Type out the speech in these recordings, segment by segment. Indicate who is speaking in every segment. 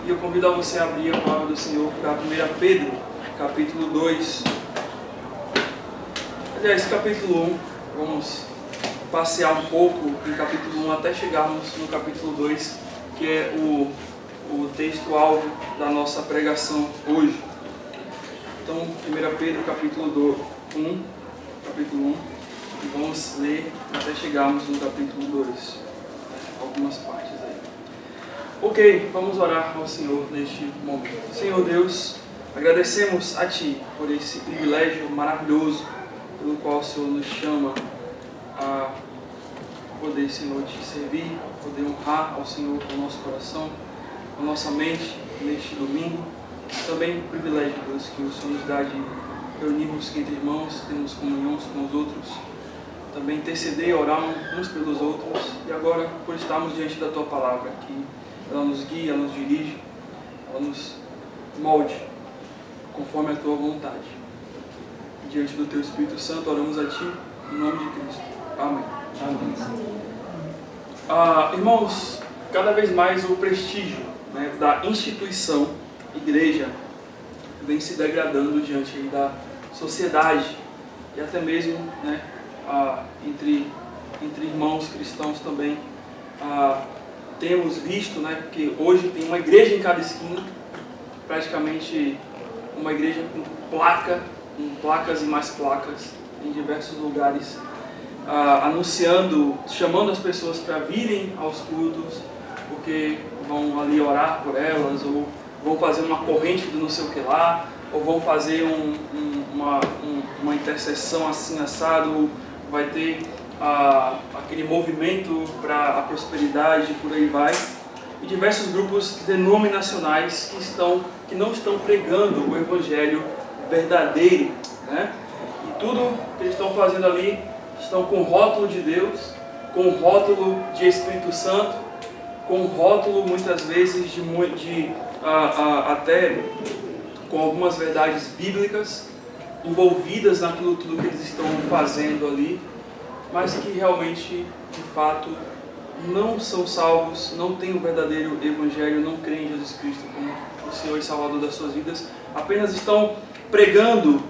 Speaker 1: E eu convido a você a abrir a palavra do Senhor para 1 Pedro, capítulo 2. Aliás, capítulo 1, vamos passear um pouco em capítulo 1 até chegarmos no capítulo 2, que é o texto-alvo da nossa pregação hoje. Então, 1 Pedro, capítulo 1, e vamos ler até chegarmos no capítulo 2, algumas partes aí. Ok, vamos orar ao Senhor neste momento. Senhor Deus, agradecemos a Ti por esse privilégio maravilhoso pelo qual o Senhor nos chama a poder, Senhor, Te servir, poder honrar ao Senhor com o nosso coração, com a nossa mente neste domingo. Também o privilégio, Deus, que o Senhor nos dá de reunirmos entre irmãos, termos comunhão uns com os outros, também interceder, orar uns pelos outros, e agora por estarmos diante da Tua Palavra, que ela nos guia, ela nos dirige, ela nos molde conforme a Tua vontade. Diante do Teu Espírito Santo, oramos a Ti, em nome de Cristo. Amém. Amém. Irmãos, cada vez mais o prestígio, né, da instituição igreja vem se degradando diante da sociedade e até mesmo, né, entre irmãos cristãos também. Temos visto, né, que hoje tem uma igreja em cada esquina, praticamente uma igreja com placas e mais placas em diversos lugares, anunciando, chamando as pessoas para virem aos cultos, porque vão ali orar por elas, ou vão fazer uma corrente do não sei o que lá, ou vão fazer uma intercessão assim assado, ou vai ter aquele movimento para a prosperidade, por aí vai. E diversos grupos denominacionais que não estão pregando o evangelho verdadeiro, né? E tudo que eles estão fazendo ali, estão com rótulo de Deus, com rótulo de Espírito Santo, com rótulo muitas vezes até com algumas verdades bíblicas envolvidas naquilo tudo que eles estão fazendo ali, mas que realmente, de fato, não são salvos, não têm o verdadeiro evangelho, não creem em Jesus Cristo como o Senhor e Salvador das suas vidas, apenas estão pregando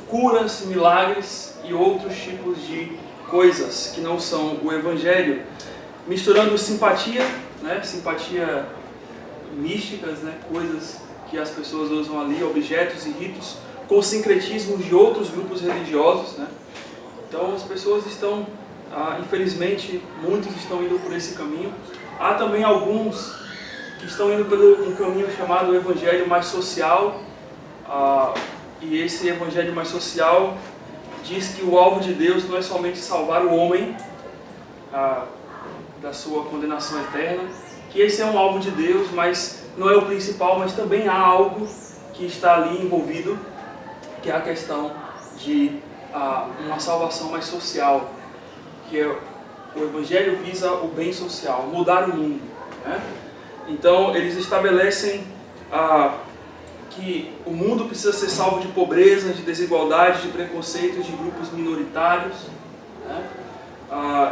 Speaker 1: curas, milagres e outros tipos de coisas que não são o evangelho, misturando simpatia, né, simpatia místicas, né, coisas que as pessoas usam ali, objetos e ritos, com sincretismos de outros grupos religiosos, né? Então as pessoas estão, infelizmente, muitos estão indo por esse caminho. Há também alguns que estão indo pelo um caminho chamado evangelho mais social, e esse evangelho mais social diz que o alvo de Deus não é somente salvar o homem da sua condenação eterna, que esse é um alvo de Deus, mas não é o principal, mas também há algo que está ali envolvido, que é a questão de uma salvação mais social, que é o evangelho visa o bem social, mudar o mundo, né? Então eles estabelecem que o mundo precisa ser salvo de pobreza, de desigualdade, de preconceitos, de grupos minoritários, né?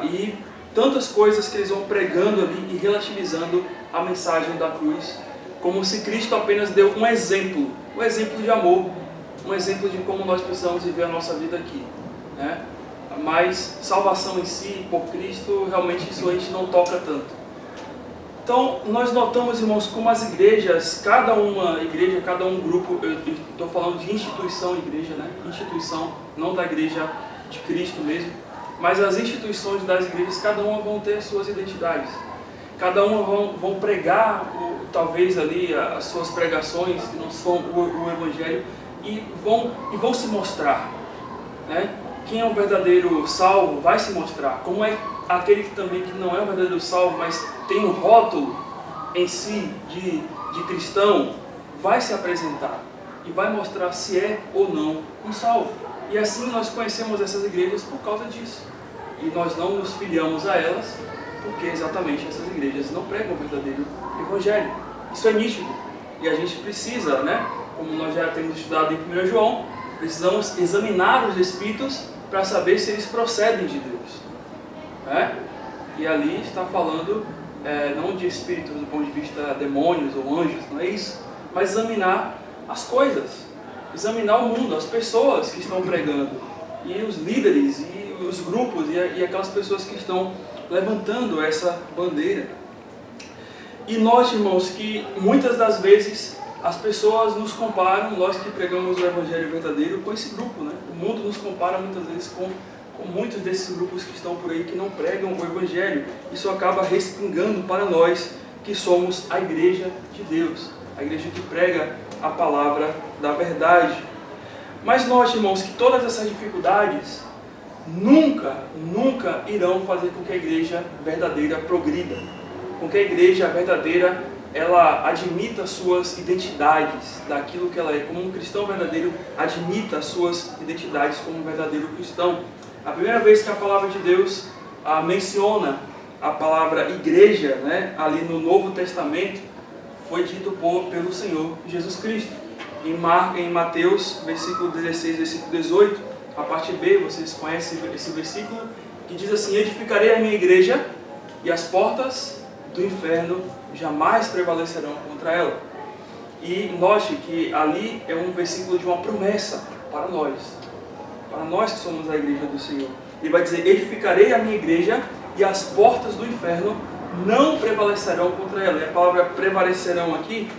Speaker 1: E tantas coisas que eles vão pregando ali e relativizando a mensagem da cruz, como se Cristo apenas deu um exemplo de amor, um exemplo de como nós precisamos viver a nossa vida aqui, né? Mas salvação em si, por Cristo, realmente isso a gente não toca tanto. Então, nós notamos, irmãos, como as igrejas, cada um grupo, eu estou falando de instituição igreja, né? Instituição, não da igreja de Cristo mesmo, mas as instituições das igrejas, cada uma vão ter as suas identidades. Cada uma vão pregar, talvez ali, as suas pregações, que não são o evangelho, e vão se mostrar, né? Quem é o verdadeiro salvo vai se mostrar. Como é aquele que não é o verdadeiro salvo, mas tem um rótulo em si de cristão, vai se apresentar e vai mostrar se é ou não um salvo. E assim nós conhecemos essas igrejas por causa disso. E nós não nos filiamos a elas porque exatamente essas igrejas não pregam o verdadeiro evangelho. Isso é nítido. E a gente precisa, né, como nós já temos estudado em 1 João, precisamos examinar os espíritos para saber se eles procedem de Deus, né? E ali está falando não de espíritos do ponto de vista demônios ou anjos, não é isso, mas examinar as coisas, examinar o mundo, as pessoas que estão pregando, e os líderes, e os grupos, e aquelas pessoas que estão levantando essa bandeira. E note, irmãos, que muitas das vezes as pessoas nos comparam, nós que pregamos o Evangelho verdadeiro, com esse grupo, né? O mundo nos compara muitas vezes com muitos desses grupos que estão por aí que não pregam o Evangelho. Isso acaba respingando para nós que somos a igreja de Deus, a igreja que prega a palavra da verdade. Mas note, irmãos, que todas essas dificuldades nunca irão fazer com que a igreja verdadeira progrida, com que a igreja verdadeira ela admita suas identidades daquilo que ela é, como um cristão verdadeiro admita suas identidades como um verdadeiro cristão. A primeira vez que a palavra de Deus menciona a palavra igreja, né, ali no Novo Testamento, foi dito pelo Senhor Jesus Cristo. Em Mateus, versículo 16, versículo 18, a parte B, vocês conhecem esse versículo, que diz assim: edificarei a minha igreja e as portas do inferno jamais prevalecerão contra ela. E note que ali é um versículo de uma promessa para nós que somos a igreja do Senhor. Ele vai dizer: edificarei a minha igreja e as portas do inferno não prevalecerão contra ela. E a palavra prevalecerão aqui,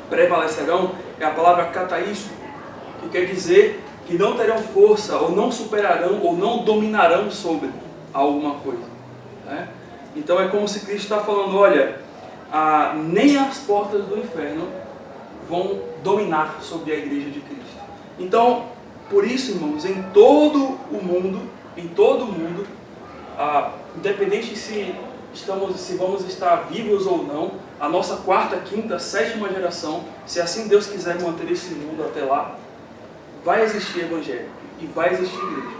Speaker 1: prevalecerão é a palavra kataísmo, que quer dizer que não terão força, ou não superarão, ou não dominarão sobre alguma coisa, né? Então é como se Cristo está falando: olha, nem as portas do inferno vão dominar sobre a igreja de Cristo. Então, por isso, irmãos, em todo o mundo, independente se vamos estar vivos ou não, a nossa quarta, quinta, sétima geração, se assim Deus quiser manter esse mundo até lá, vai existir evangelho e vai existir igreja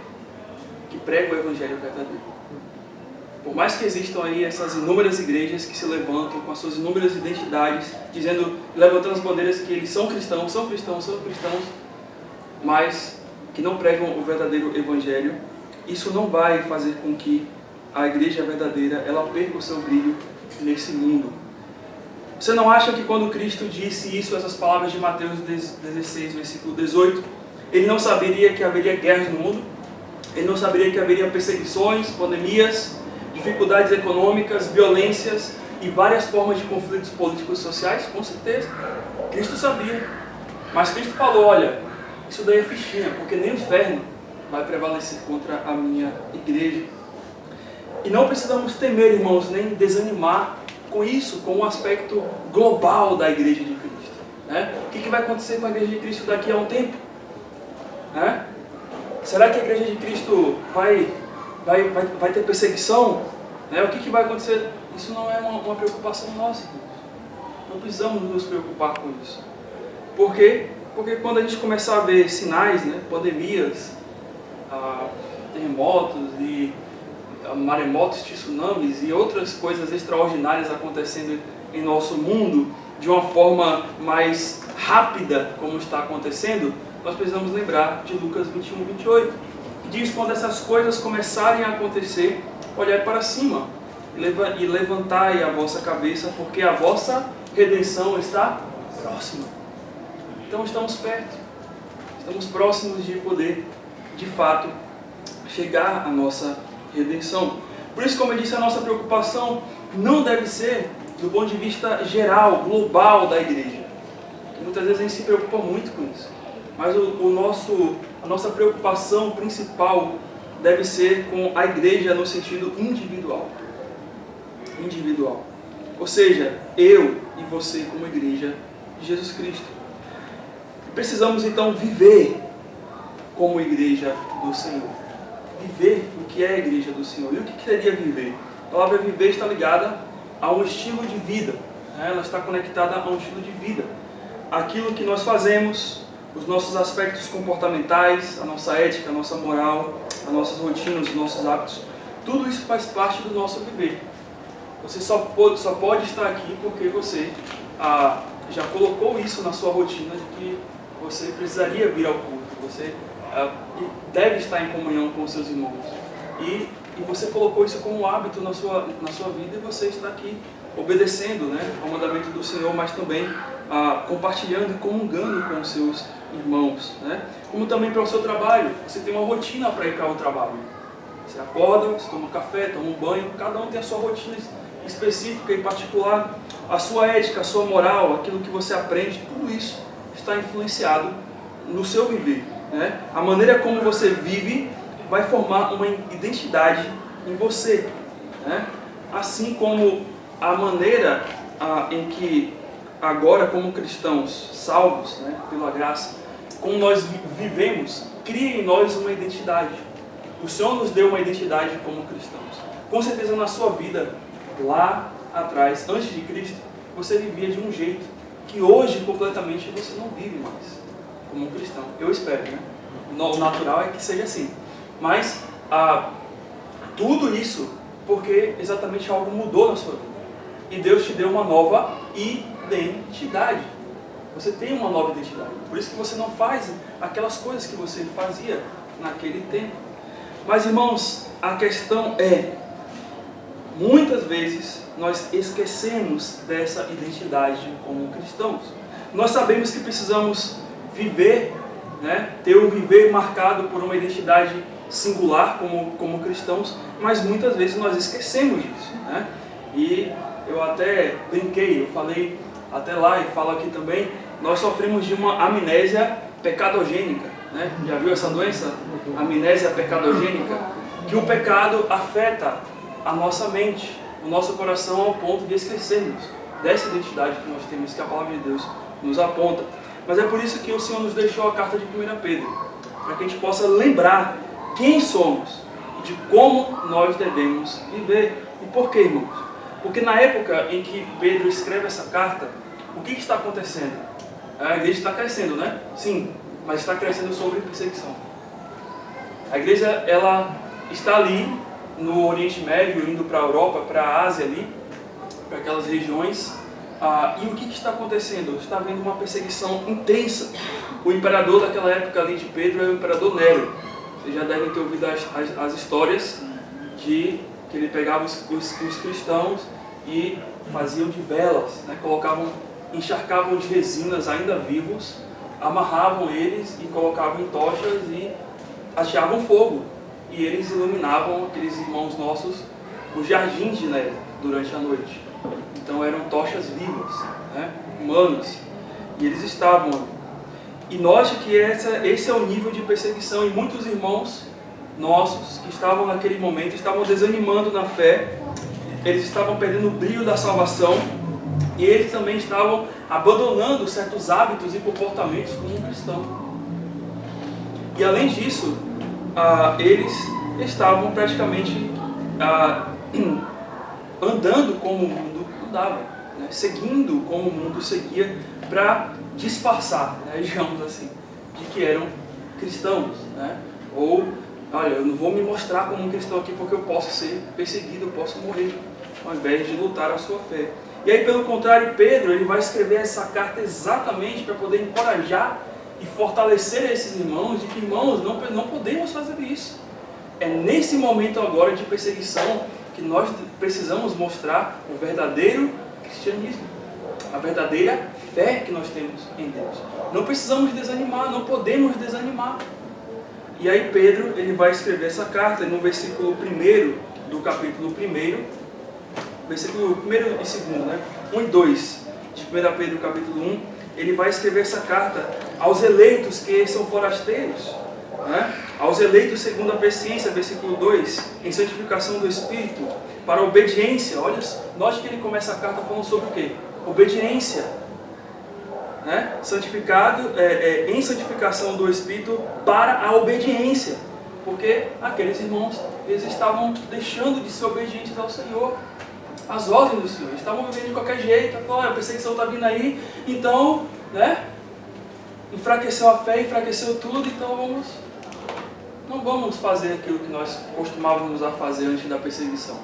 Speaker 1: que prega o evangelho verdadeiro. Por mais que existam aí essas inúmeras igrejas que se levantam com as suas inúmeras identidades, levantando as bandeiras que eles são cristãos, mas que não pregam o verdadeiro evangelho, isso não vai fazer com que a igreja verdadeira ela perca o seu brilho nesse mundo. Você não acha que quando Cristo disse isso, essas palavras de Mateus 16, versículo 18, ele não saberia que haveria guerras no mundo? Ele não saberia que haveria perseguições, pandemias, dificuldades econômicas, violências e várias formas de conflitos políticos e sociais? Com certeza. Cristo sabia. Mas Cristo falou: olha, isso daí é fichinha, porque nem o inferno vai prevalecer contra a minha igreja. E não precisamos temer, irmãos, nem desanimar com isso, com o aspecto global da igreja de Cristo, né? O que vai acontecer com a igreja de Cristo daqui a um tempo? Né? Será que a igreja de Cristo vai ter perseguição? Né? O que vai acontecer? Isso não é uma preocupação nossa, irmãos. Não precisamos nos preocupar com isso. Por quê? Porque quando a gente começar a ver sinais, né, pandemias, terremotos e maremotos, tsunamis e outras coisas extraordinárias acontecendo em nosso mundo de uma forma mais rápida, como está acontecendo, nós precisamos lembrar de Lucas 21, 28, que diz: quando essas coisas começarem a acontecer, olhai para cima e levantai a vossa cabeça, porque a vossa redenção está próxima. Então estamos perto, estamos próximos de poder, de fato, chegar à nossa redenção. Por isso, como eu disse, a nossa preocupação não deve ser do ponto de vista geral, global da igreja. Porque muitas vezes a gente se preocupa muito com isso. Mas a nossa preocupação principal deve ser com a igreja no sentido individual. Ou seja, eu e você como igreja de Jesus Cristo. Precisamos então viver como igreja do Senhor. Viver o que é a igreja do Senhor. E o que seria viver? A palavra viver está ligada a um estilo de vida. Ela está conectada a um estilo de vida. Aquilo que nós fazemos, os nossos aspectos comportamentais, a nossa ética, a nossa moral, as nossas rotinas, os nossos hábitos, tudo isso faz parte do nosso viver. Você só pode estar aqui porque você já colocou isso na sua rotina de que você precisaria vir ao culto, você deve estar em comunhão com os seus irmãos. E e você colocou isso como um hábito na sua vida, e você está aqui obedecendo, né, ao mandamento do Senhor, mas também compartilhando e comungando com os seus irmãos, né? Como também para o seu trabalho, você tem uma rotina para ir para o trabalho. Você acorda, você toma um café, toma um banho, cada um tem a sua rotina específica e particular, a sua ética, a sua moral, aquilo que você aprende, tudo isso está influenciado no seu viver, né? A maneira como você vive vai formar uma identidade em você, né? Assim como a maneira em que agora, como cristãos salvos, né, pela graça, como nós vivemos, cria em nós uma identidade. O Senhor nos deu uma identidade como cristãos. Com certeza na sua vida, lá atrás, antes de Cristo, você vivia de um jeito que hoje completamente você não vive mais como um cristão. Eu espero, né? O natural é que seja assim. Mas tudo isso porque exatamente algo mudou na sua vida. E Deus te deu uma nova identidade. Você tem uma nova identidade. Por isso que você não faz aquelas coisas que você fazia naquele tempo. Mas, irmãos, a questão é, muitas vezes nós esquecemos dessa identidade como cristãos. Nós sabemos que precisamos viver, né, ter um viver marcado por uma identidade singular como cristãos, mas muitas vezes nós esquecemos disso, né? E eu até brinquei, eu falei até lá e falo aqui também, nós sofremos de uma amnésia pecadogênica, né? Já viu essa doença? Amnésia pecadogênica? Que o pecado afeta a nossa mente, o nosso coração, ao ponto de esquecermos dessa identidade que nós temos, que a palavra de Deus nos aponta. Mas é por isso que o Senhor nos deixou a carta de 1 Pedro, para que a gente possa lembrar quem somos e de como nós devemos viver. E por quê, irmãos? Porque na época em que Pedro escreve essa carta, o que está acontecendo? A igreja está crescendo, né? Sim, mas está crescendo sobre perseguição. A igreja, ela está ali no Oriente Médio, indo para a Europa, para a Ásia ali, para aquelas regiões. E o que está acontecendo? Está havendo uma perseguição intensa. O imperador daquela época ali de Pedro é o imperador Nero. Vocês já devem ter ouvido as histórias de que ele pegava os cristãos e faziam de velas, né? Encharcavam de resinas ainda vivos, amarravam eles e colocavam em tochas e ateavam fogo. E eles iluminavam aqueles irmãos nossos, os jardins de Nero, durante a noite. Então eram tochas vivas, né? Humanas. E eles estavam ali. E note que esse é o nível de perseguição. E muitos irmãos nossos que estavam naquele momento estavam desanimando na fé, eles estavam perdendo o brilho da salvação e eles também estavam abandonando certos hábitos e comportamentos como um cristão. E além disso, eles estavam praticamente andando como o mundo andava, né? Seguindo como o mundo seguia, para disfarçar, né, digamos assim, de que eram cristãos, né? Ou, olha, eu não vou me mostrar como um cristão aqui porque eu posso ser perseguido, eu posso morrer, ao invés de lutar a sua fé. E aí, pelo contrário, Pedro, ele vai escrever essa carta exatamente para poder encorajar e fortalecer esses irmãos, de que, irmãos, não podemos fazer isso. É nesse momento agora de perseguição que nós precisamos mostrar o verdadeiro cristianismo, a verdadeira fé que nós temos em Deus. Não precisamos desanimar, não podemos desanimar. E aí Pedro, ele vai escrever essa carta no versículo 1 do capítulo 1, versículo 1 e 2, né? 1 e 2 de 1 Pedro capítulo 1, ele vai escrever essa carta aos eleitos que são forasteiros, né? Aos eleitos segundo a presciência, versículo 2, em santificação do Espírito, para a obediência. Olha, note que ele começa a carta falando sobre o quê? Obediência, né? Santificado, em santificação do Espírito para a obediência, porque aqueles irmãos, eles estavam deixando de ser obedientes ao Senhor, às ordens do Senhor, eles estavam vivendo de qualquer jeito. A perseguição está vindo aí, então, né? Enfraqueceu a fé, enfraqueceu tudo, então não vamos fazer aquilo que nós costumávamos a fazer antes da perseguição.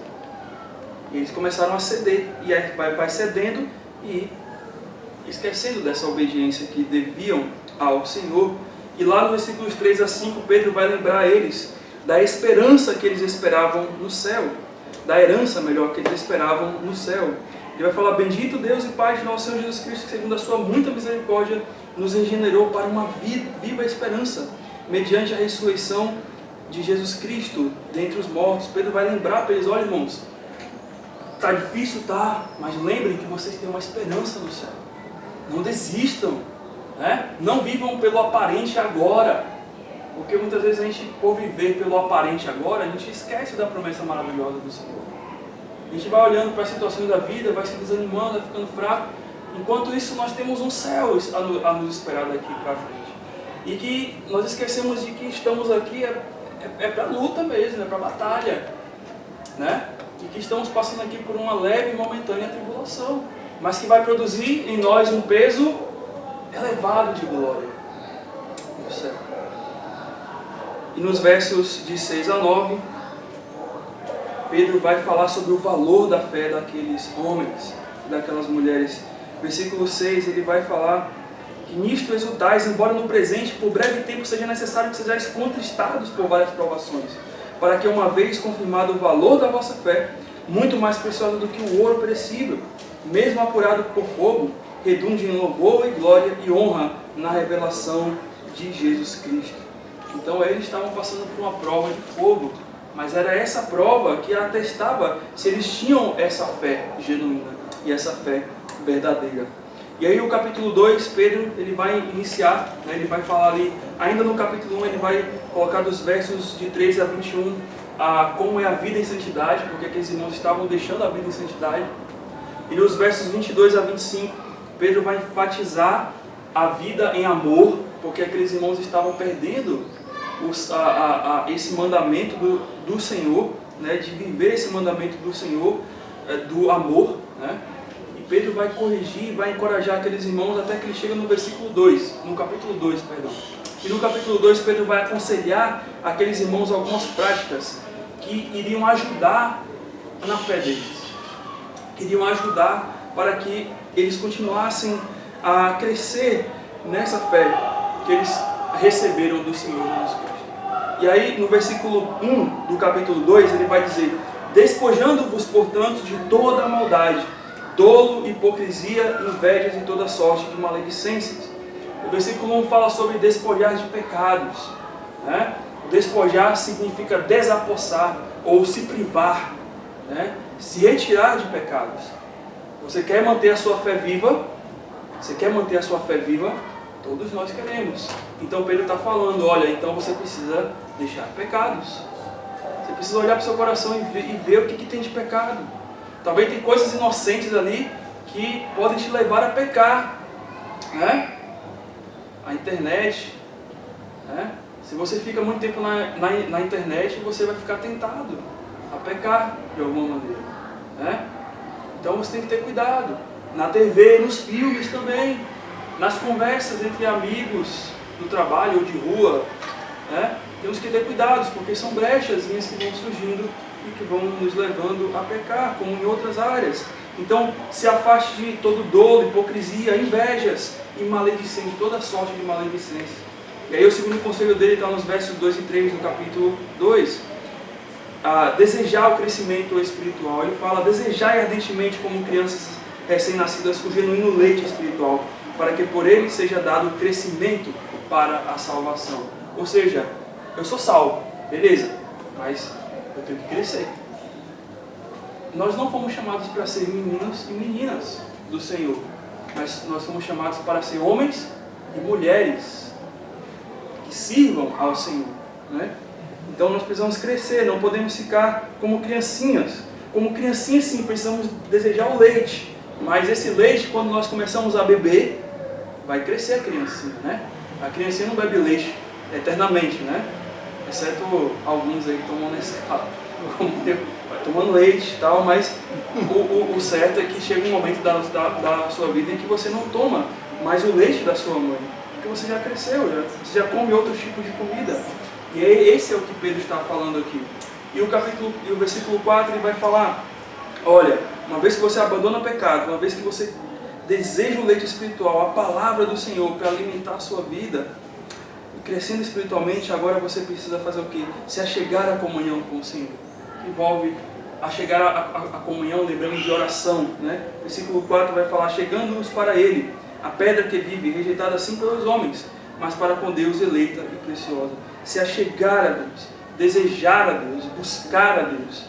Speaker 1: E eles começaram a ceder, e aí vai cedendo e esquecendo dessa obediência que deviam ao Senhor. E lá no versículos 3 a 5, Pedro vai lembrar a eles da esperança que eles esperavam no céu, da herança, melhor, que eles esperavam no céu. Ele vai falar: bendito Deus e Pai de nosso Senhor Jesus Cristo, que segundo a sua muita misericórdia nos regenerou para uma viva esperança, mediante a ressurreição de Jesus Cristo dentre os mortos. Pedro vai lembrar para eles: olha, irmãos, está difícil, tá, mas lembrem que vocês têm uma esperança no céu. Não desistam, né? Não vivam pelo aparente agora, porque muitas vezes a gente, por viver pelo aparente agora, a gente esquece da promessa maravilhosa do Senhor. A gente vai olhando para as situações da vida, vai se desanimando, vai ficando fraco. Enquanto isso, nós temos um céu a nos esperar daqui para frente. E que nós esquecemos de que estamos aqui para luta mesmo, é para batalha, né? E que estamos passando aqui por uma leve e momentânea tribulação, mas que vai produzir em nós um peso elevado de glória no céu. E nos versos de 6 a 9, Pedro vai falar sobre o valor da fé daqueles homens, daquelas mulheres. Versículo 6, ele vai falar que nisto exultais, embora no presente, por breve tempo, seja necessário que sejais contristados por várias provações, para que, uma vez confirmado o valor da vossa fé, muito mais preciosa do que o ouro perecível, mesmo apurado por fogo, redunde em louvor e glória e honra na revelação de Jesus Cristo. Então eles estavam passando por uma prova de fogo, mas era essa prova que atestava se eles tinham essa fé genuína e essa fé verdadeira. E aí o capítulo 2, Pedro, ele vai iniciar, né, ele vai falar ali, ainda no capítulo 1 ele vai colocar dos versos de 3 a 21 como é a vida em santidade, porque aqueles irmãos estavam deixando a vida em santidade. E nos versos 22 a 25, Pedro vai enfatizar a vida em amor, porque aqueles irmãos estavam perdendo esse mandamento do Senhor, né, de viver esse mandamento do Senhor, do amor, né? E Pedro vai corrigir, vai encorajar aqueles irmãos até que ele chega no versículo 2, no capítulo 2, perdão. E no capítulo 2, Pedro vai aconselhar aqueles irmãos algumas práticas que iriam ajudar na fé deles, que iriam ajudar para que eles continuassem a crescer nessa fé que eles receberam do Senhor Jesus Cristo. E aí no versículo 1 do capítulo 2 ele vai dizer: despojando-vos portanto de toda a maldade, dolo, hipocrisia, invejas e toda sorte de maledicências. O versículo 1 fala sobre despojar de pecados, né? Despojar significa desapossar ou se privar, né? Se retirar de pecados. Você quer manter a sua fé viva? Você quer manter a sua fé viva? Todos nós queremos. Então Pedro está falando: olha, então você precisa deixar pecados. Você precisa olhar para o seu coração e ver o que tem de pecado. Talvez tem coisas inocentes ali que podem te levar a pecar, né? A internet, né? Se você fica muito tempo na internet, você vai ficar tentado a pecar de alguma maneira, né? Então você tem que ter cuidado. Na TV, nos filmes também, nas conversas entre amigos do trabalho ou de rua, né? Temos que ter cuidados, porque são brechas que vão surgindo e que vão nos levando a pecar, como em outras áreas. Então, se afaste de todo dolo, hipocrisia, invejas e maledicência, toda sorte de maledicência. E aí o segundo conselho dele está nos versos 2 e 3 do capítulo 2. Desejar o crescimento espiritual. Ele fala: desejai ardentemente como crianças recém-nascidas o genuíno leite espiritual, para que por ele seja dado o crescimento para a salvação. Ou seja, eu sou salvo, beleza, mas eu tenho que crescer. Nós não fomos chamados para ser meninos e meninas do Senhor, mas nós fomos chamados para ser homens e mulheres que sirvam ao Senhor, né? Então nós precisamos crescer, não podemos ficar como criancinhas. Como criancinhas, sim, precisamos desejar o leite, mas esse leite, quando nós começamos a beber, vai crescer a criancinha, né? A criancinha não bebe leite eternamente, né? Exceto alguns aí que tomam Nescau, vai tomando leite e tal, mas o certo é que chega um momento da sua vida em que você não toma mais o leite da sua mãe, porque você já cresceu, você já come outros tipos de comida. E esse é o que Pedro está falando aqui. E o versículo 4 ele vai falar: olha, uma vez que você abandona o pecado, uma vez que você deseja o leite espiritual, a palavra do Senhor para alimentar a sua vida, crescendo espiritualmente, agora você precisa fazer o quê? Se achegar à comunhão com o Senhor. Envolve a chegar à comunhão, lembrando de oração, né? Versículo 4 vai falar: chegando-nos para Ele, a pedra que vive, rejeitada assim pelos homens, mas para com Deus eleita e preciosa. Se achegar a Deus, desejar a Deus, buscar a Deus.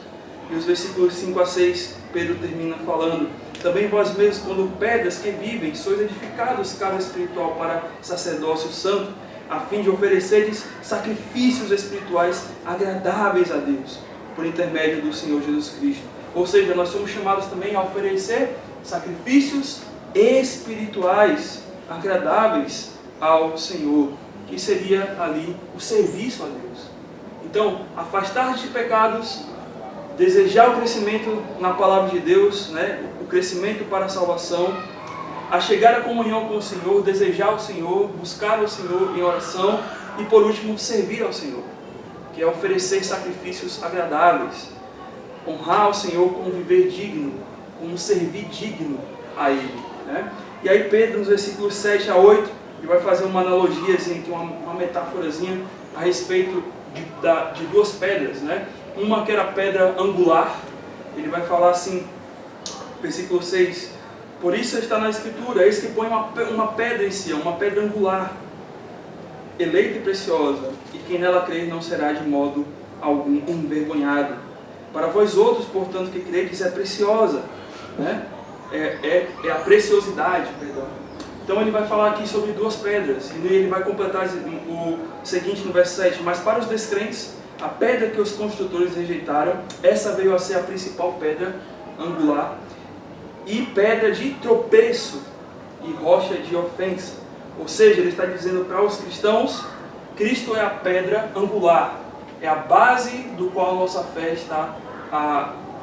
Speaker 1: E os versículos 5 a 6, Pedro termina falando: também vós mesmos, quando pedras que vivem, sois edificados casa espiritual para sacerdócio santo, a fim de ofereceres sacrifícios espirituais agradáveis a Deus, por intermédio do Senhor Jesus Cristo. Ou seja, nós somos chamados também a oferecer sacrifícios espirituais agradáveis ao Senhor, que seria ali o serviço a Deus. Então, afastar-se de pecados, desejar o crescimento na palavra de Deus, né? O crescimento para a salvação, a chegar à comunhão com o Senhor, desejar o Senhor, buscar o Senhor em oração e, por último, servir ao Senhor, que é oferecer sacrifícios agradáveis, honrar o Senhor com um viver digno, com um servir digno a Ele, né? E aí Pedro, nos versículos 7 a 8, ele vai fazer uma analogiazinha, uma metáforazinha a respeito de duas pedras, né? Uma que era pedra angular, ele vai falar assim, versículo 6, por isso está na Escritura, eis que põe uma pedra em Sião, uma pedra angular, eleita e preciosa, e quem nela crer não será de modo algum envergonhado. Para vós outros, portanto, que credes, é preciosa, né? É a preciosidade, perdão. Então ele vai falar aqui sobre duas pedras, e ele vai completar o seguinte no verso 7, mas para os descrentes, a pedra que os construtores rejeitaram, essa veio a ser a principal pedra angular, e pedra de tropeço e rocha de ofensa. Ou seja, ele está dizendo para os cristãos, Cristo é a pedra angular, é a base do qual a nossa fé está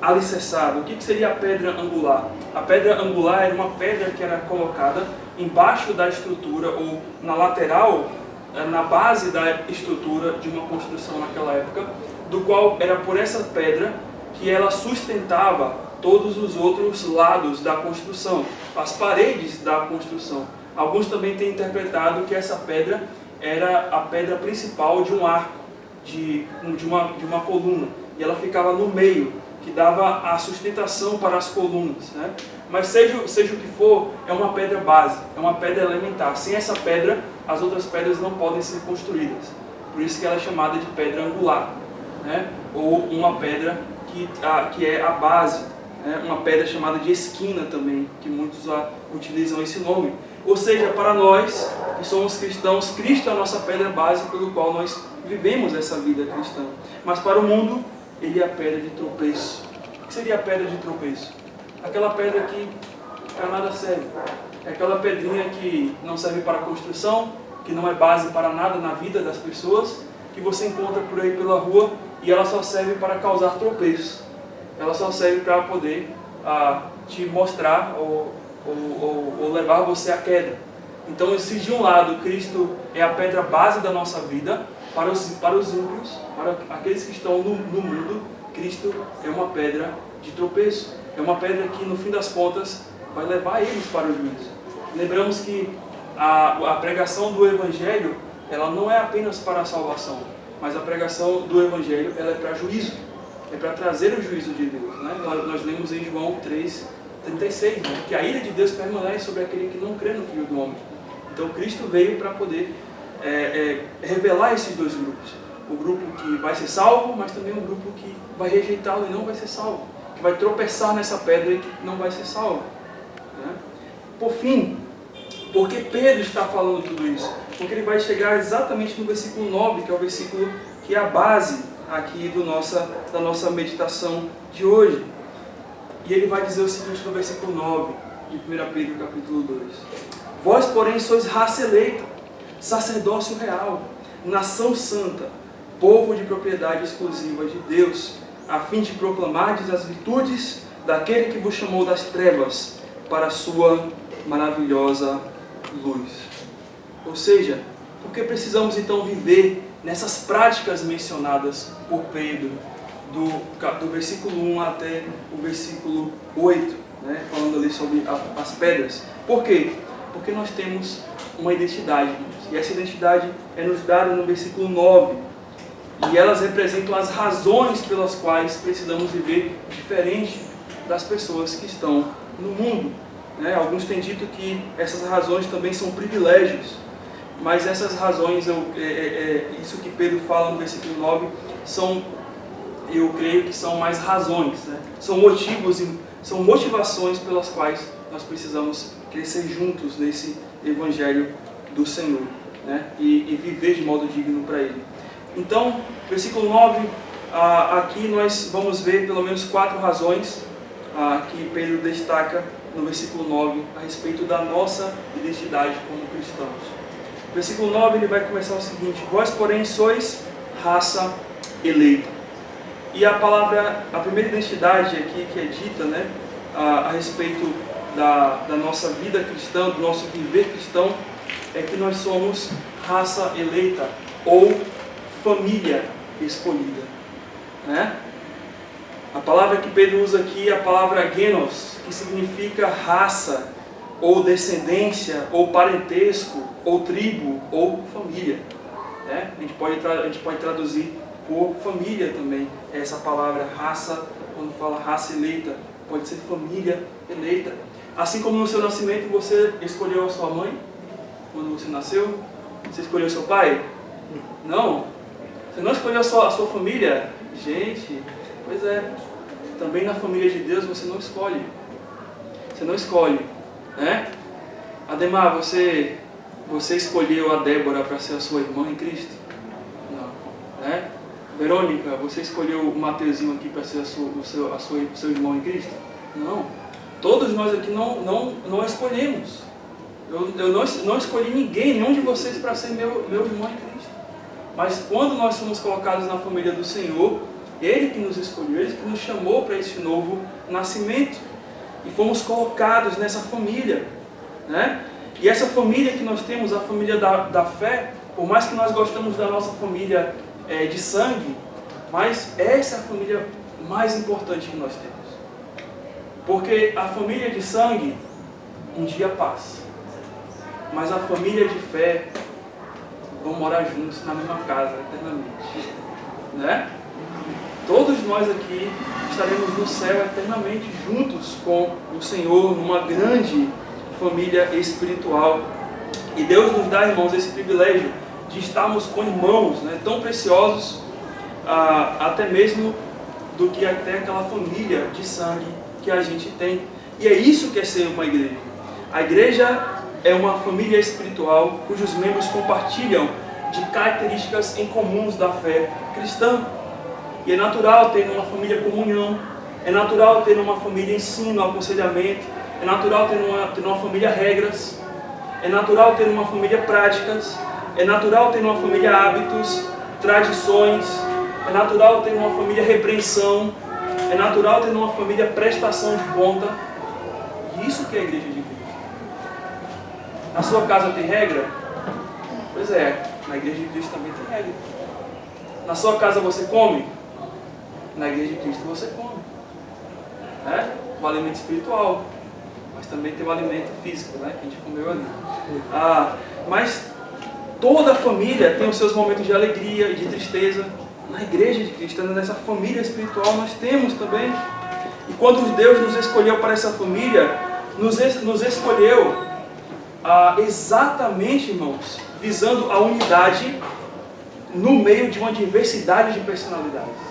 Speaker 1: alicerçada. O que seria a pedra angular? A pedra angular era uma pedra que era colocada embaixo da estrutura, ou na lateral, na base da estrutura de uma construção naquela época, do qual era por essa pedra que ela sustentava todos os outros lados da construção, as paredes da construção. Alguns também têm interpretado que essa pedra era a pedra principal de um arco, de uma coluna, e ela ficava no meio, que dava a sustentação para as colunas, né? Mas seja o que for, é uma pedra base, é uma pedra elementar. Sem essa pedra, as outras pedras não podem ser construídas. Por isso que ela é chamada de pedra angular, né? Ou uma pedra que é a base, né? Uma pedra chamada de esquina também, que muitos utilizam esse nome. Ou seja, para nós que somos cristãos, Cristo é a nossa pedra base pelo qual nós vivemos essa vida cristã. Mas para o mundo, ele é a pedra de tropeço. O que seria a pedra de tropeço? Aquela pedra que para nada serve. É aquela pedrinha que não serve para construção, que não é base para nada na vida das pessoas, que você encontra por aí pela rua e ela só serve para causar tropeço. Ela só serve para poder te mostrar ou levar você à queda. Então, se de um lado Cristo é a pedra base da nossa vida, para os ímpios, para aqueles que estão no mundo, Cristo é uma pedra de tropeço. É uma pedra que, no fim das contas, vai levar eles para o juízo. Lembramos que a pregação do Evangelho, ela não é apenas para a salvação, mas a pregação do Evangelho, ela é para juízo. É para trazer o juízo de Deus, né? Nós lemos em João 3:36, né? Que a ira de Deus permanece sobre aquele que não crê no Filho do Homem. Então Cristo veio para poder revelar esses dois grupos. O grupo que vai ser salvo, mas também um grupo que vai rejeitá-lo e não vai ser salvo. Que vai tropeçar nessa pedra e que não vai ser salvo, né? Por fim, por que Pedro está falando tudo isso? Porque ele vai chegar exatamente no versículo 9, que é o versículo que é a base aqui da nossa meditação de hoje. E ele vai dizer o seguinte no versículo 9 de 1 Pedro capítulo 2. Vós, porém, sois raça eleita, sacerdócio real, nação santa, povo de propriedade exclusiva de Deus, a fim de proclamardes as virtudes daquele que vos chamou das trevas para a sua maravilhosa luz. Ou seja, por que precisamos então viver nessas práticas mencionadas por Pedro, do versículo 1 até o versículo 8, né, falando ali sobre as pedras? Por quê? Porque nós temos uma identidade, e essa identidade é nos dada no versículo 9. E elas representam as razões pelas quais precisamos viver diferente das pessoas que estão no mundo. Alguns têm dito que essas razões também são privilégios, mas essas razões, isso que Pedro fala no versículo 9, eu creio que são mais razões, são motivos, são motivações pelas quais nós precisamos crescer juntos nesse Evangelho do Senhor, e viver de modo digno para Ele. Então, versículo 9, aqui nós vamos ver pelo menos 4 razões que Pedro destaca no versículo 9 a respeito da nossa identidade como cristãos. Versículo 9 ele vai começar o seguinte: vós, porém, sois raça eleita. E a primeira identidade aqui que é dita, a respeito da nossa vida cristã, do nosso viver cristão, é que nós somos raça eleita ou família escolhida. A palavra que Pedro usa aqui é a palavra genos, que significa raça, ou descendência, ou parentesco, ou tribo, ou família. A gente pode traduzir por família também essa palavra raça. Quando fala raça eleita, pode ser família eleita. Assim como no seu nascimento você escolheu a sua mãe, quando você nasceu, você escolheu seu pai? Não. Você não escolheu a sua família? Gente, pois é. Também na família de Deus você não escolhe. Você não escolhe, Ademar, você escolheu a Débora para ser a sua irmã em Cristo? Não. Verônica, você escolheu o Mateuzinho aqui para ser o seu irmão em Cristo? Não. Todos nós aqui não escolhemos. Eu não escolhi ninguém, nenhum de vocês para ser meu irmão em Cristo. Mas quando nós somos colocados na família do Senhor, Ele que nos escolheu, Ele que nos chamou para esse novo nascimento. E fomos colocados nessa família. E essa família que nós temos, a família da fé, por mais que nós gostamos da nossa família de sangue, mas essa é a família mais importante que nós temos. Porque a família de sangue um dia passa, mas a família de fé vão morar juntos na mesma casa eternamente. Todos nós aqui estaremos no céu eternamente juntos com o Senhor, numa grande família espiritual. E Deus nos dá, irmãos, esse privilégio de estarmos com irmãos tão preciosos, até mesmo do que até aquela família de sangue que a gente tem. E é isso que é ser uma igreja. A igreja é uma família espiritual cujos membros compartilham de características em comuns da fé cristã. E é natural ter numa família comunhão, é natural ter numa família ensino, aconselhamento, é natural ter numa família regras, é natural ter numa família práticas, é natural ter numa família hábitos, tradições, é natural ter numa família repreensão, é natural ter numa família prestação de conta. E isso que é a igreja de Cristo. Na sua casa tem regra? Pois é, na igreja de Cristo também tem regra. Na sua casa você come? Na igreja de Cristo você come. O alimento espiritual, mas também tem o alimento físico, que a gente comeu ali. Mas toda a família tem os seus momentos de alegria e de tristeza. Na igreja de Cristo, nessa família espiritual, nós temos também. E quando Deus nos escolheu para essa família, nos escolheu exatamente, irmãos, visando a unidade no meio de uma diversidade de personalidades.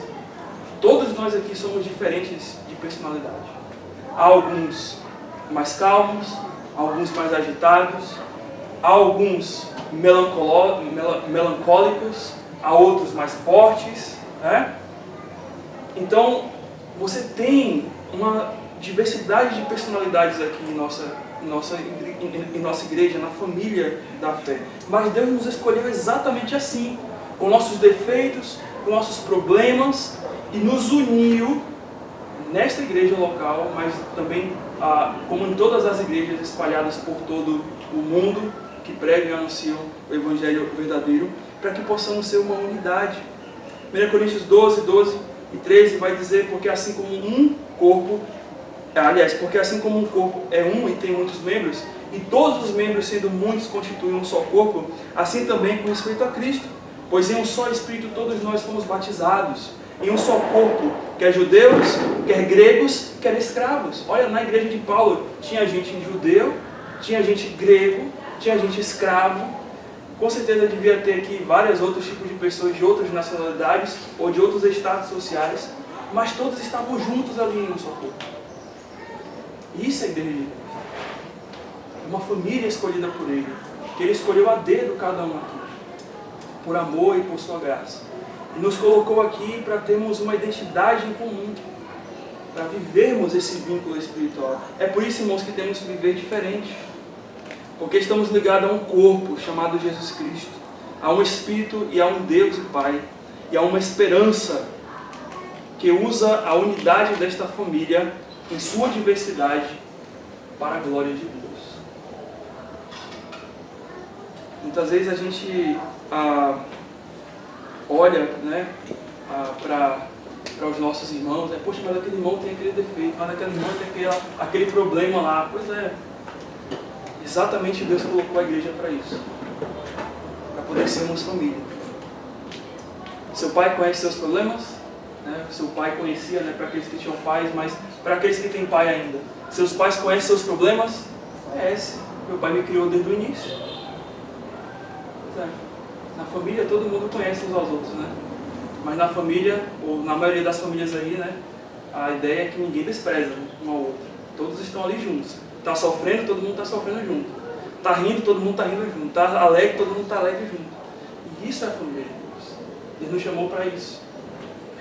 Speaker 1: Todos nós aqui somos diferentes de personalidade. Há alguns mais calmos, alguns mais agitados, há alguns melancólicos, há outros mais fortes. Então, você tem uma diversidade de personalidades aqui em nossa igreja, na família da fé. Mas Deus nos escolheu exatamente assim, com nossos defeitos, com nossos problemas, e nos uniu nesta igreja local, mas também como em todas as igrejas espalhadas por todo o mundo, que pregam e anunciam o Evangelho verdadeiro, para que possamos ser uma unidade. 1 Coríntios 12, 12 e 13 vai dizer: porque assim como um corpo aliás, porque assim como um corpo é um e tem muitos membros, e todos os membros sendo muitos constituem um só corpo, assim também com respeito a Cristo. Pois em um só Espírito todos nós fomos batizados, em um só corpo, quer judeus, quer gregos, quer escravos. Olha, na igreja de Paulo tinha gente judeu, tinha gente grego, tinha gente escravo. Com certeza devia ter aqui vários outros tipos de pessoas de outras nacionalidades ou de outros estados sociais, mas todos estavam juntos ali em um só corpo. Isso é a igreja de Cristo. Uma família escolhida por Ele, que Ele escolheu a dedo cada um aqui, por amor e por sua graça. E nos colocou aqui para termos uma identidade em comum, para vivermos esse vínculo espiritual. É por isso, irmãos, que temos que viver diferente. Porque estamos ligados a um corpo chamado Jesus Cristo, a um Espírito e a um Deus e Pai, e a uma esperança que usa a unidade desta família em sua diversidade para a glória de Deus. Muitas vezes a gente olha, né, para os nossos irmãos, poxa, mas aquele irmão tem aquele defeito, mas aquele irmão tem aquele problema lá. Pois é, exatamente Deus colocou a igreja para isso, para poder sermos família. Seu pai conhece seus problemas, né? Seu pai conhecia, né, para aqueles que tinham pais, mas para aqueles que têm pai ainda. Seus pais conhecem seus problemas? Conhece. Meu pai me criou desde o início. Na família todo mundo conhece uns aos outros, né? Mas na família, ou na maioria das famílias aí, né, a ideia é que ninguém despreza um ao outro. Todos estão ali juntos. Está sofrendo, todo mundo está sofrendo junto. Está rindo, todo mundo está rindo junto. Está alegre, todo mundo está alegre junto. E isso é a família de Deus. Ele nos chamou para isso.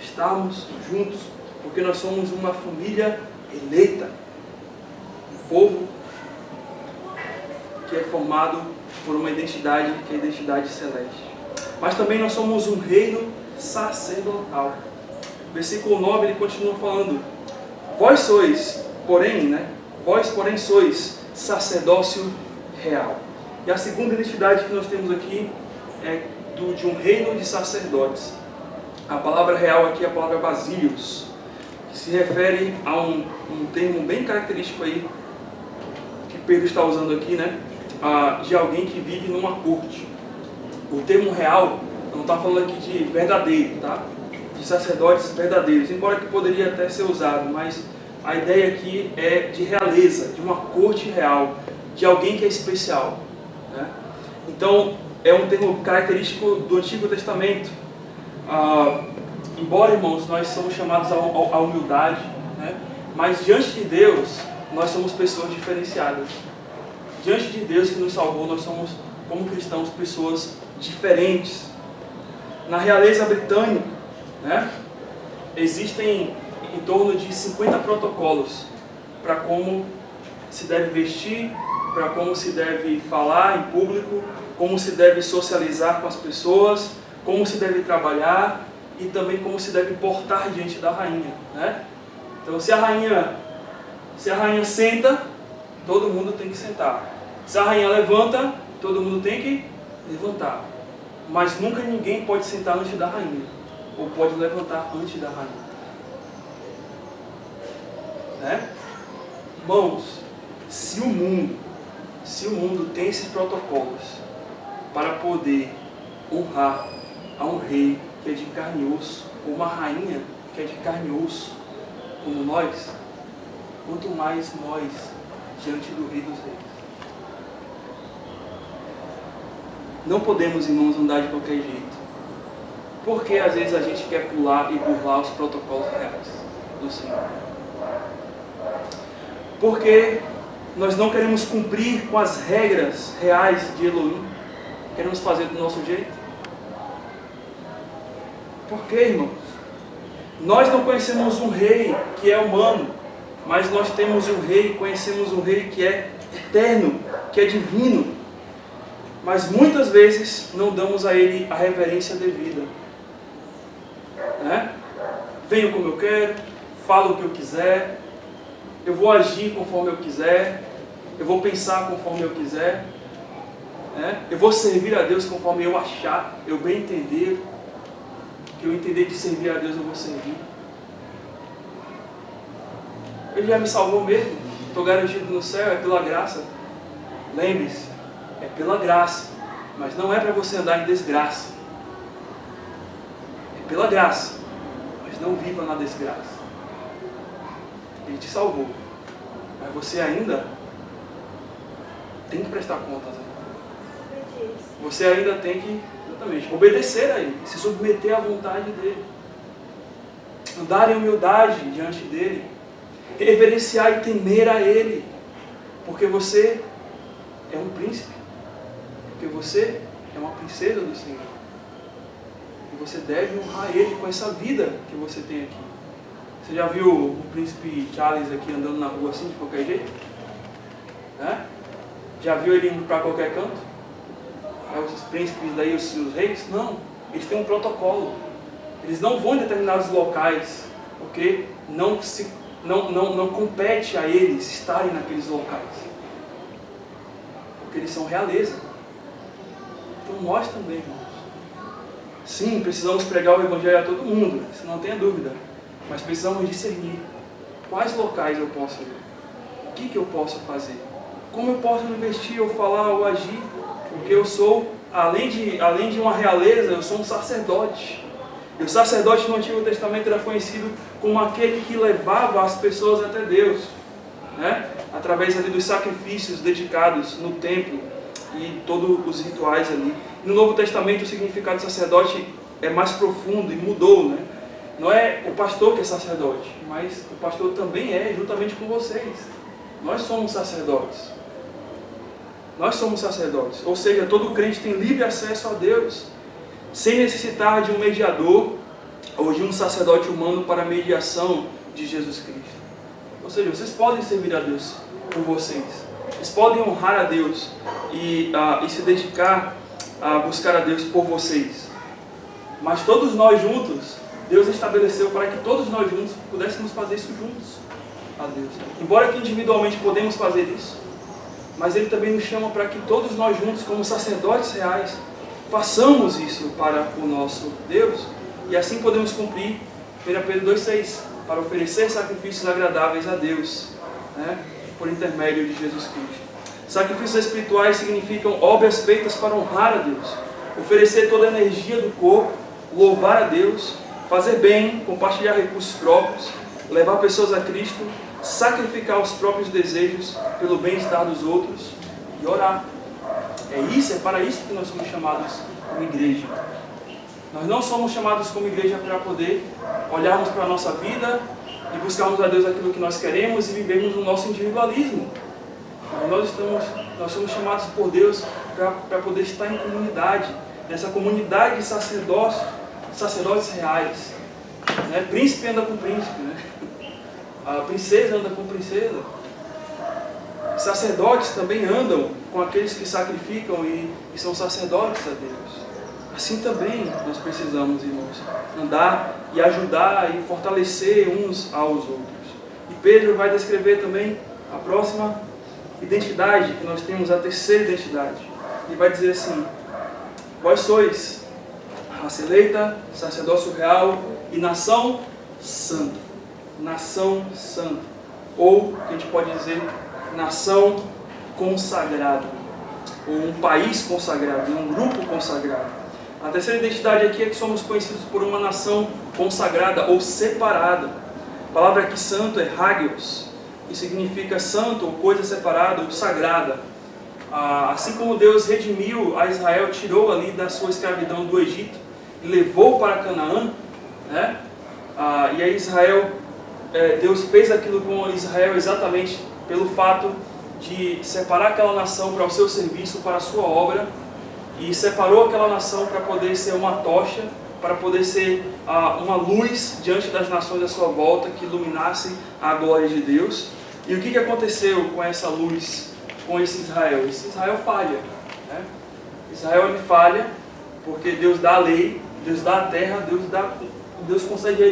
Speaker 1: Estarmos juntos, porque nós somos uma família eleita. Um povo que é formado por uma identidade, que é a identidade celeste. Mas também nós somos um reino sacerdotal. Versículo 9, ele continua falando: vós sois, porém, vós, porém, sois sacerdócio real. E a segunda identidade que nós temos aqui é de um reino de sacerdotes. A palavra real aqui é a palavra basílios, que se refere a um termo bem característico aí, que Pedro está usando aqui, né? De alguém que vive numa corte. O termo real não está falando aqui de verdadeiro, tá? De sacerdotes verdadeiros, embora que poderia até ser usado, mas a ideia aqui é de realeza, de uma corte real, de alguém que é especial, né? Então, é um termo característico do Antigo Testamento. Embora, irmãos, nós somos chamados à humildade, né? Mas diante de Deus, nós somos pessoas diferenciadas. Diante de Deus que nos salvou, nós somos, como cristãos, pessoas diferentes. Na realeza britânica, né, existem em torno de 50 protocolos para como se deve vestir, para como se deve falar em público, como se deve socializar com as pessoas, como se deve trabalhar e também como se deve portar diante da rainha, né? Então, se a rainha senta, todo mundo tem que sentar. Se a rainha levanta, todo mundo tem que levantar. Mas nunca ninguém pode sentar antes da rainha, ou pode levantar antes da rainha, né? Irmãos, se o mundo tem esses protocolos para poder honrar a um rei que é de carne e osso, ou uma rainha que é de carne e osso, como nós, quanto mais nós diante do Rei dos Reis. Não podemos, irmãos, andar de qualquer jeito, porque às vezes a gente quer pular e burlar os protocolos reais do Senhor. Porque nós não queremos cumprir com as regras reais de Elohim, queremos fazer do nosso jeito. Por quê, irmãos? Nós não conhecemos um rei que é humano, mas nós temos um rei, conhecemos um rei que é eterno, que é divino. Mas muitas vezes não damos a ele a reverência devida, né? Venho como eu quero, falo o que eu quiser, eu vou agir conforme eu quiser, eu vou pensar conforme eu quiser, né? Eu vou servir a Deus conforme eu achar, eu bem entender, que eu entender de servir a Deus eu vou servir. Ele já me salvou mesmo, estou garantido no céu, é pela graça. Lembre-se, é pela graça, mas não é para você andar em desgraça. É pela graça, mas não viva na desgraça. Ele te salvou, mas você ainda tem que prestar contas. Né? Você ainda tem que, exatamente, obedecer a Ele, se submeter à vontade dEle. Andar em humildade diante dEle, reverenciar e temer a Ele, porque você é um príncipe, porque você é uma princesa do Senhor, e você deve honrar Ele com essa vida que você tem aqui. Você já viu o príncipe Charles aqui andando na rua assim, de qualquer jeito? Já viu ele indo para qualquer canto? Os príncipes daí, os reis? Não, eles têm um protocolo. Eles não vão em determinados locais, porque não compete a eles estarem naqueles locais. Porque eles são realeza. Então nós também, irmãos. Sim, precisamos pregar o Evangelho a todo mundo, isso não tenha dúvida. Mas precisamos discernir quais locais eu posso ir. O que eu posso fazer? Como eu posso investir, ou falar, ou agir? Porque eu sou, além de uma realeza, eu sou um sacerdote. E o sacerdote no Antigo Testamento era conhecido como aquele que levava as pessoas até Deus, né? Através ali dos sacrifícios dedicados no templo e todos os rituais ali. No Novo Testamento o significado de sacerdote é mais profundo e mudou, né? Não é o pastor que é sacerdote, mas o pastor também é, juntamente com vocês. Nós somos sacerdotes. Nós somos sacerdotes. Ou seja, todo crente tem livre acesso a Deus, sem necessitar de um mediador ou de um sacerdote humano para a mediação de Jesus Cristo. Ou seja, vocês podem servir a Deus por vocês. Vocês podem honrar a Deus e se dedicar a buscar a Deus por vocês. Mas todos nós juntos, Deus estabeleceu para que todos nós juntos pudéssemos fazer isso juntos a Deus. Embora que individualmente podemos fazer isso, mas Ele também nos chama para que todos nós juntos, como sacerdotes reais, façamos isso para o nosso Deus, e assim podemos cumprir 1 Pedro 2,6, para oferecer sacrifícios agradáveis a Deus, né, por intermédio de Jesus Cristo. Sacrifícios espirituais significam obras feitas para honrar a Deus, oferecer toda a energia do corpo, louvar a Deus, fazer bem, compartilhar recursos próprios, levar pessoas a Cristo, sacrificar os próprios desejos pelo bem-estar dos outros e orar. É para isso que nós somos chamados como igreja. Nós não somos chamados como igreja para poder olharmos para a nossa vida e buscarmos a Deus aquilo que nós queremos e vivermos o nosso individualismo. Nós somos chamados por Deus para poder estar em comunidade, nessa comunidade de sacerdotes reais. Né? Príncipe anda com príncipe, né? A princesa anda com princesa. Sacerdotes também andam com aqueles que sacrificam e são sacerdotes a Deus. Assim também nós precisamos, irmãos, andar e ajudar e fortalecer uns aos outros. E Pedro vai descrever também a próxima identidade que nós temos, a terceira identidade. Ele vai dizer assim: vós sois raça eleita, sacerdócio real e nação santa. Nação santa. Ou, a gente pode dizer, nação consagrada. Ou um país consagrado, um grupo consagrado. A terceira identidade aqui é que somos conhecidos por uma nação consagrada ou separada. A palavra aqui santo é hagios, que significa santo ou coisa separada ou sagrada. Assim como Deus redimiu a Israel, tirou ali da sua escravidão do Egito e levou para Canaã, né? E aí Deus fez aquilo com Israel exatamente pelo fato de separar aquela nação para o seu serviço, para a sua obra, e separou aquela nação para poder ser uma tocha, para poder ser uma luz diante das nações à sua volta, que iluminasse a glória de Deus. E o que aconteceu com essa luz, com esse Israel? Esse Israel falha, né? Israel ele falha porque Deus dá a lei, Deus dá a terra, Deus concede a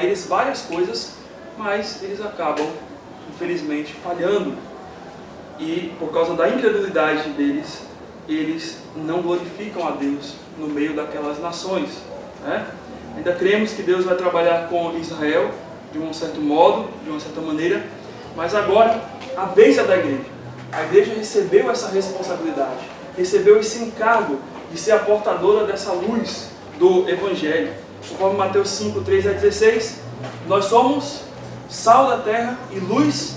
Speaker 1: eles várias coisas, mas eles acabam, infelizmente, falhando. E por causa da incredulidade deles, eles não glorificam a Deus no meio daquelas nações, né? Ainda cremos que Deus vai trabalhar com Israel de um certo modo, de uma certa maneira, mas agora a vez é da igreja. A igreja recebeu essa responsabilidade, recebeu esse encargo de ser a portadora dessa luz do Evangelho. Conforme Mateus 5, 3 a 16, nós somos sal da terra e luz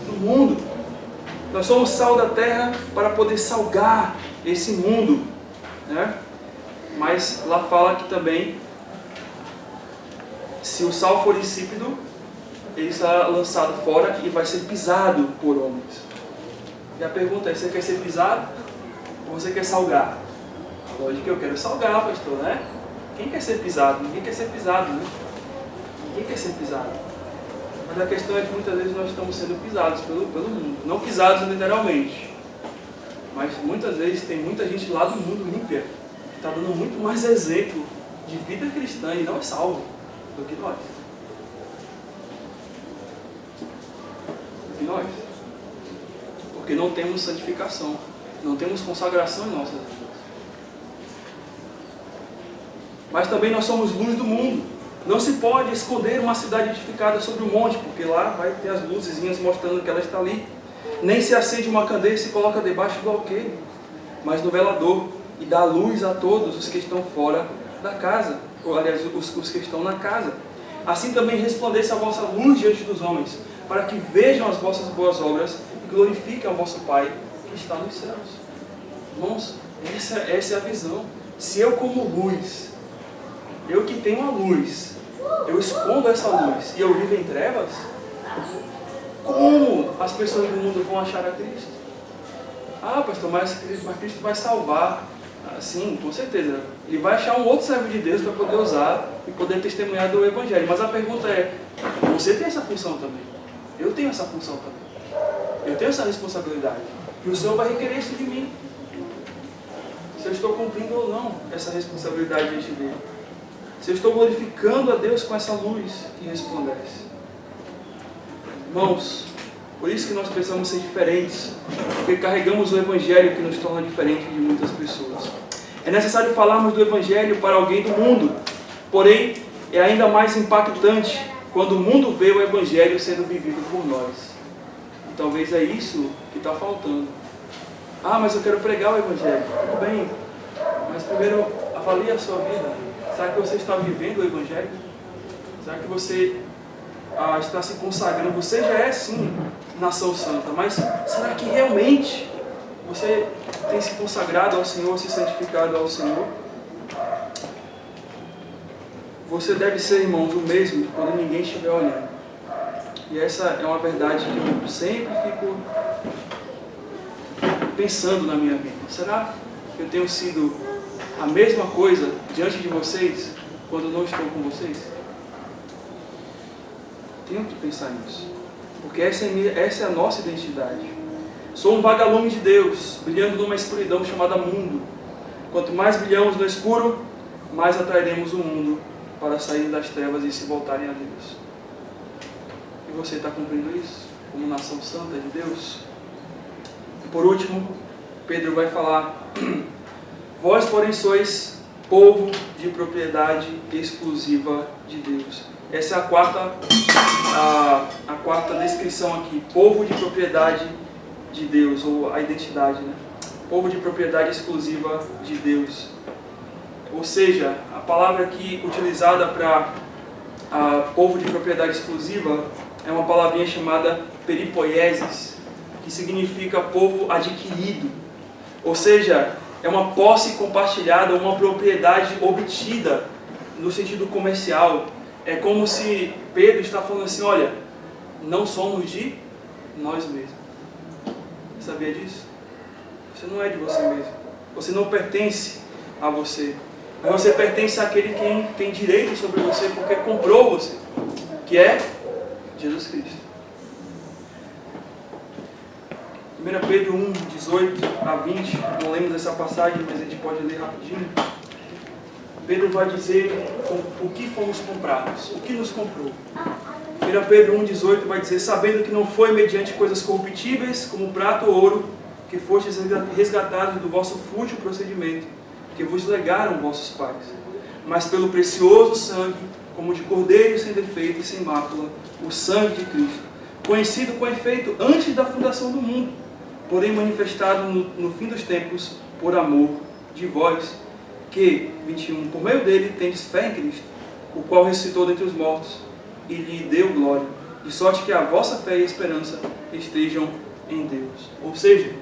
Speaker 1: do mundo. Nós somos sal da terra para poder salgar esse mundo, né? Mas lá fala que também, se o sal for insípido, ele será lançado fora e vai ser pisado por homens. E a pergunta é, você quer ser pisado ou você quer salgar? Lógico que eu quero salgar, pastor, né? Quem quer ser pisado? Ninguém quer ser pisado, né? Ninguém quer ser pisado. Mas a questão é que muitas vezes nós estamos sendo pisados pelo mundo. Não pisados literalmente, mas muitas vezes tem muita gente lá do mundo ímpia que está dando muito mais exemplo de vida cristã e não é salvo do que nós. Porque não temos santificação, não temos consagração em nossas vidas. Mas também nós somos luz do mundo. Não se pode esconder uma cidade edificada sobre um monte, porque lá vai ter as luzezinhas mostrando que ela está ali. Nem se acende uma candeia e se coloca debaixo do alqueire, mas no velador, e dá luz a todos os que estão fora da casa, ou aliás, os que estão na casa. Assim também resplandeça a vossa luz diante dos homens, para que vejam as vossas boas obras e glorifiquem ao vosso Pai que está nos céus. Irmãos, essa é a visão. Se eu como luz, eu que tenho a luz, eu escondo essa luz e eu vivo em trevas, como as pessoas do mundo vão achar a Cristo? Ah, pastor, mas Cristo vai salvar. Sim, com certeza. Ele vai achar um outro servo de Deus para poder usar e poder testemunhar do Evangelho. Mas a pergunta é, você tem essa função também? Eu tenho essa função também. Eu tenho essa responsabilidade. E o Senhor vai requerer isso de mim. Se eu estou cumprindo ou não essa responsabilidade diante dele. Se eu estou glorificando a Deus com essa luz que resplandece. Irmãos, por isso que nós precisamos ser diferentes, porque carregamos o Evangelho que nos torna diferentes de muitas pessoas. É necessário falarmos do Evangelho para alguém do mundo, porém é ainda mais impactante quando o mundo vê o Evangelho sendo vivido por nós. E talvez é isso que está faltando. Ah, mas eu quero pregar o Evangelho. Tudo bem, mas primeiro avalie a sua vida. Será que você está vivendo o Evangelho? Será que você está se consagrando? Você já é sim nação santa, mas será que realmente você tem se consagrado ao Senhor, se santificado ao Senhor? Você deve ser, irmãos, o mesmo quando ninguém estiver olhando. E essa é uma verdade que eu sempre fico pensando na minha vida. Será que eu tenho sido a mesma coisa diante de vocês quando não estou com vocês? Tenho que pensar nisso, porque essa é a nossa identidade. Sou um vagalume de Deus, brilhando numa escuridão chamada mundo. Quanto mais brilhamos no escuro, mais atrairemos o mundo para sair das trevas e se voltarem a Deus. E você está cumprindo isso como nação santa de Deus? E por último, Pedro vai falar: vós, porém, sois povo de propriedade exclusiva de Deus. Essa é a quarta descrição aqui. Povo de propriedade de Deus, ou a identidade, né? Povo de propriedade exclusiva de Deus. Ou seja, a palavra aqui utilizada para povo de propriedade exclusiva é uma palavrinha chamada peripoiesis, que significa povo adquirido. Ou seja, é uma posse compartilhada, uma propriedade obtida no sentido comercial. É como se Pedro está falando assim: olha, não somos de nós mesmos. Sabia disso? Você não é de você mesmo. Você não pertence a você. Mas você pertence àquele que tem direito sobre você, porque comprou você, que é Jesus Cristo. 1 Pedro 1, 18 a 20, não lemos essa passagem, mas a gente pode ler rapidinho. Pedro vai dizer o que fomos comprados, o que nos comprou. 1 Pedro 1, 18 vai dizer: sabendo que não foi mediante coisas corruptíveis, como prata ou ouro, que fostes resgatados do vosso fútil procedimento, que vos legaram vossos pais, mas pelo precioso sangue como de cordeiro sem defeito e sem mácula, o sangue de Cristo, conhecido com efeito antes da fundação do mundo, porém manifestado no fim dos tempos por amor de vós, que, 21, por meio dele tendes fé em Cristo, o qual ressuscitou dentre os mortos e lhe deu glória, de sorte que a vossa fé e esperança estejam em Deus. Ou seja,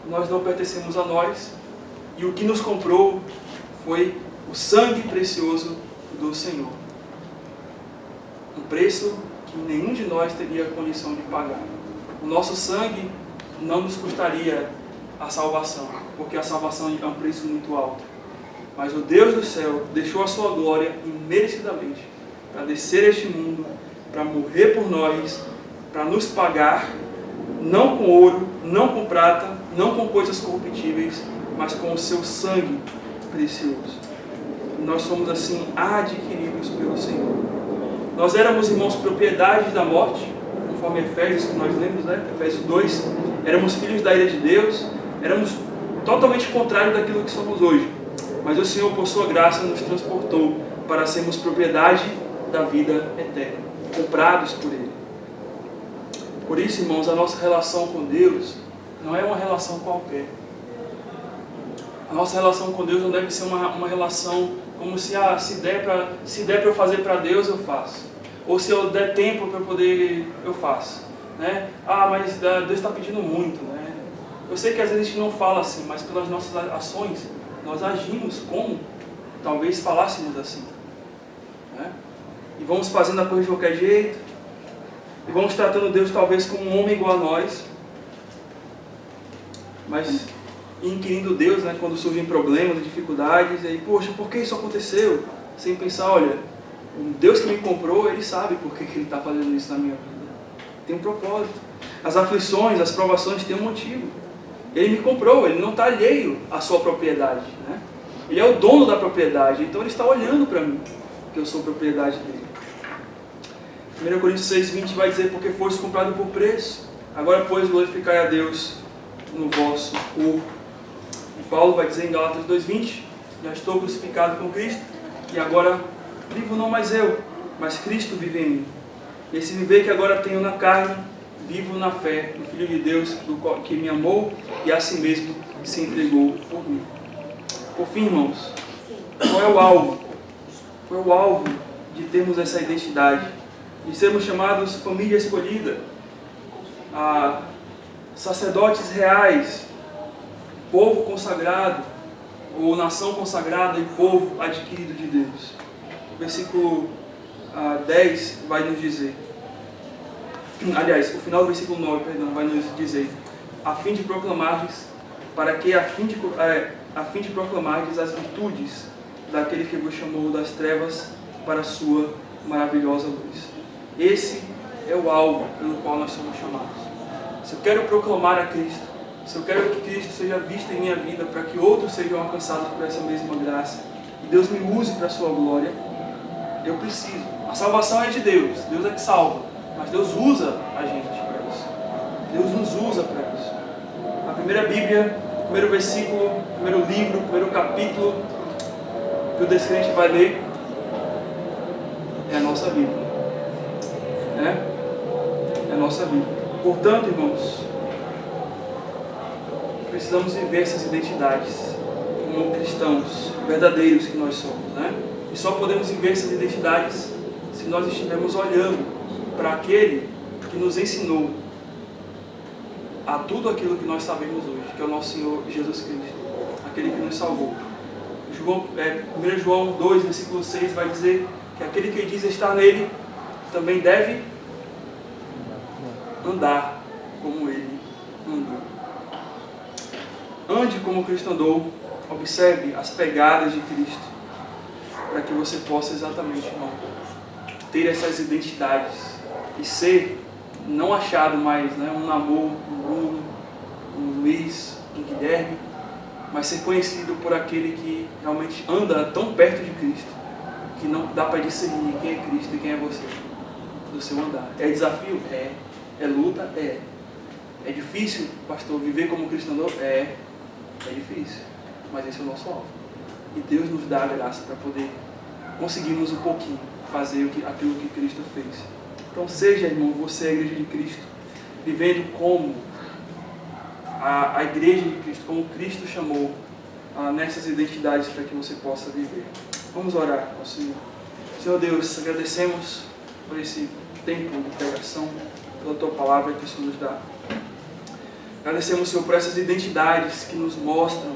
Speaker 1: nós não pertencemos a nós, e o que nos comprou foi o sangue precioso do Senhor. Um preço que nenhum de nós teria condição de pagar. O nosso sangue não nos custaria a salvação, porque a salvação é um preço muito alto. Mas o Deus do céu deixou a sua glória imerecidamente para descer a este mundo, para morrer por nós, para nos pagar, não com ouro, não com prata, não com coisas corruptíveis, mas com o seu sangue precioso. E nós somos assim adquiridos pelo Senhor. Nós éramos, irmãos, propriedades da morte, conforme Efésios, que nós lemos, né? Efésios 2, éramos filhos da ira de Deus, éramos totalmente contrários daquilo que somos hoje. Mas o Senhor, por sua graça, nos transportou para sermos propriedade da vida eterna, comprados por Ele. Por isso, irmãos, a nossa relação com Deus não é uma relação qualquer. A nossa relação com Deus não deve ser uma relação como se der para eu fazer para Deus, eu faço. Ou se eu der tempo para poder, eu faço. Né? Mas Deus está pedindo muito. Né? Eu sei que às vezes a gente não fala assim, mas pelas nossas ações, nós agimos como talvez falássemos assim. Né? E vamos fazendo a coisa de qualquer jeito. E vamos tratando Deus talvez como um homem igual a nós. Mas inquirindo Deus, né, quando surgem problemas, dificuldades, e aí, poxa, por que isso aconteceu? Sem pensar, olha, o Deus que me comprou, Ele sabe por que Ele está fazendo isso na minha vida. Tem um propósito. As aflições, as provações têm um motivo. Ele me comprou, Ele não está alheio à sua propriedade. Né? Ele é o dono da propriedade, então Ele está olhando para mim, que eu sou propriedade dele. 1 Coríntios 6,20 vai dizer, porque foste comprado por preço, agora pois glorificai a Deus no vosso corpo. E Paulo vai dizer em Gálatas 2,20, já estou crucificado com Cristo, e agora vivo não mais eu, mas Cristo vive em mim. E esse viver que agora tenho na carne, vivo na fé no Filho de Deus, que me amou e a si mesmo se entregou por mim. Por fim, irmãos, qual é o alvo? Qual é o alvo de termos essa identidade? De sermos chamados família escolhida, sacerdotes reais, povo consagrado, ou nação consagrada e povo adquirido de Deus. O versículo 10 vai nos dizer, aliás, o final do versículo 9, vai nos dizer, a fim de proclamardes, a fim de proclamardes as virtudes daquele que vos chamou das trevas para a sua maravilhosa luz. Esse é o alvo pelo qual nós somos chamados. Se eu quero proclamar a Cristo, se eu quero que Cristo seja visto em minha vida para que outros sejam alcançados por essa mesma graça e Deus me use para a sua glória, eu preciso. A salvação é de Deus, Deus é que salva, mas Deus usa a gente para isso. Deus nos usa para isso. A primeira Bíblia, primeiro versículo, primeiro livro, primeiro capítulo que o descrente vai ler é a nossa Bíblia. É a nossa Bíblia. Portanto, irmãos, precisamos viver essas identidades como cristãos verdadeiros que nós somos, né? E só podemos viver essas identidades se nós estivermos olhando para aquele que nos ensinou a tudo aquilo que nós sabemos hoje, que é o nosso Senhor Jesus Cristo, aquele que nos salvou. 1 João 2, versículo 6 vai dizer que aquele que diz estar nele também deve andar como ele andou. Ande como Cristo andou, observe as pegadas de Cristo, para que você possa exatamente, irmão, ter essas identidades e ser não achado mais, né, um Namor, um Bruno, um Luiz, um Guilherme, mas ser conhecido por aquele que realmente anda tão perto de Cristo que não dá para discernir quem é Cristo e quem é você do seu andar. É desafio? É luta? É difícil, pastor, viver como Cristo andou? É difícil, mas esse é o nosso alvo. E Deus nos dá a graça para poder conseguimos um pouquinho fazer aquilo que Cristo fez. Então seja, irmão, você a igreja de Cristo, vivendo como a igreja de Cristo, como Cristo chamou, nessas identidades para que você possa viver. Vamos orar ao Senhor. Senhor Deus, agradecemos por esse tempo de pregação, pela Tua palavra que o Senhor nos dá. Agradecemos, Senhor, por essas identidades que nos mostram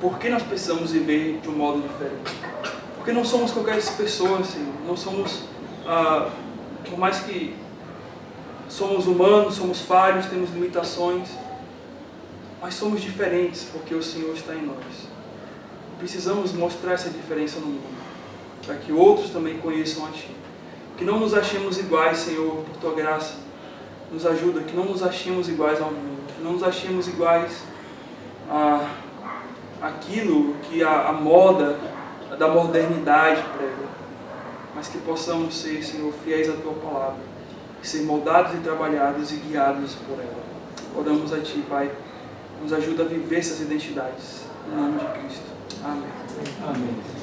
Speaker 1: por que nós precisamos viver de um modo diferente. Porque não somos qualquer pessoa, Senhor. Não somos, por mais que somos humanos, somos falhos, temos limitações, mas somos diferentes porque o Senhor está em nós. Precisamos mostrar essa diferença no mundo, para que outros também conheçam a Ti. Que não nos achemos iguais, Senhor, por Tua graça. Nos ajuda, que não nos achemos iguais ao mundo, que não nos achemos iguais àquilo que a moda da modernidade prega, mas que possamos ser, Senhor, fiéis à Tua palavra, ser moldados e trabalhados e guiados por ela. Oramos a Ti, Pai, nos ajuda a viver essas identidades, em nome de Cristo. Amém.
Speaker 2: Amém.